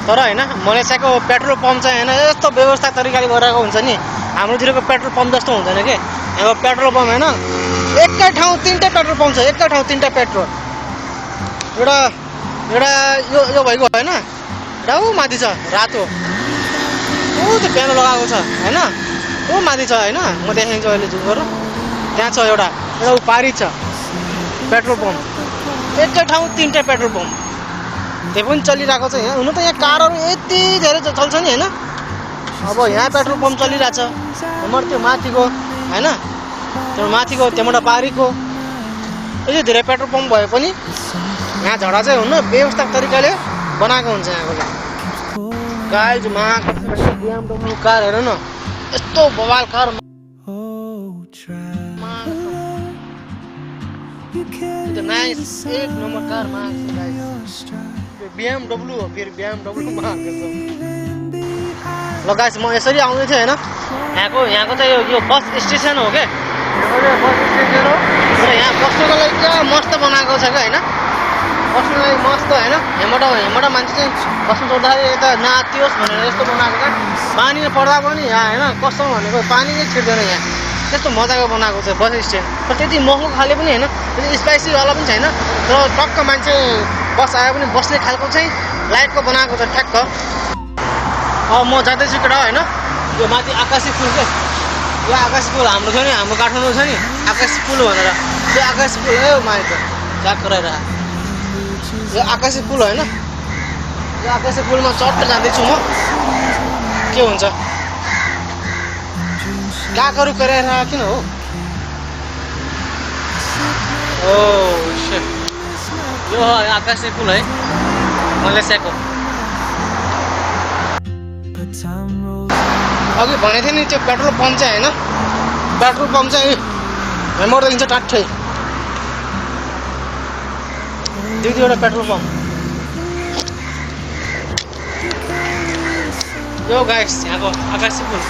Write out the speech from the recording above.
तर हैन मलेसियाको petrol pump चाहिँ हैन यस्तो व्यवस्था तरिकाले गरेको हुन्छ नि हाम्रोतिरको पेट्रोल पम्प जस्तो हुँदैन के यहाँ पेट्रोल पम्प हैन एकै ठाउँ तीनटा पेट्रोल पम्प छ एकै ठाउँ तीनटा पेट्रोल एउटा एउटा यो भएको हैन एउटा उ माथि छ रातो उ त्यो प्यानो लगाएको छ हैन उ माथि छ हैन म देखाइदिन्छु अहिले जुम गरेर त्यहाँ छ एउटा उ पारी छ पेट्रोल पम्प एकै ठाउँ तीनटा पेट्रोल पम्प त्यो पनि चलिरहेको छ यहाँ हुन त यहाँ कारहरू यति धेरै चल्छ नि हैन अब यहाँ पेट्रोल पम्प चलिरहेछ हाम्रो त्यो माथिको हैन त्यो माथिको त्यहाँबाट पारीको यति धेरै पेट्रोल पम्प भए पनि यहाँ झडा चाहिँ हुन्न व्यवस्था तरिकाले बनाएको हुन्छ यहाँकोले गाइज BMW कार हेर न यस्तो बवाल कार नाइस एक नम्बर कार BMW हो फेरि BMW मार्क ल गाइस म यसरी आउँदै थिएँ हैन यहाँको चाहिँ यो बस स्टेसन हो के बस स्टेसन हो र यहाँ बस्नुको लागि क्या मस्त बनाएको छ क्या हैन बस्नुको लागि मस्त हैन यहाँबाट मान्छे चाहिँ बस्नु छोड्दाखेरि यता नातियोस् भनेर यस्तो बनाएको क्या पानी पर्दा पनि यहाँ हैन कस्तो भनेको पानी नै छिर्दैन यहाँ त्यस्तो मजाको बनाएको छ बस स्ट्यान्ड तर त्यति महँगो खाले पनि हैन त्यति स्पाइसी वाला पनि छैन र टक्क मान्छे बस आयो पनि बस्ने खालको चाहिँ लाइटको बनाएको छ ठ्याक्क अब म जाँदैछु केटा हैन यो माथि आकाशी फुल के यो आकाशी फुल हाम्रो छ नि हाम्रो काठमाडौँ छ नि आकाशी फुल भनेर त्यो आकाशी फुल हो माइत जाक कराएर यो आकाशी फुल हैन यो आकाशी फुलमा चट्ट जाँदैछु म के हुन्छ काकहरू कराएर किन हो ओ शिट यो हो आकाशी फुल है मलेसियाको अघि भनेको थिएँ नि त्यो पेट्रोल पम्प चाहिँ हैन पेट्रोल पम्प चाहिँ यहाँबाट देखिन्छ टाट्ठै दुईवटा पेट्रोल पम्प यो गाइस यहाँको आकाशी फुल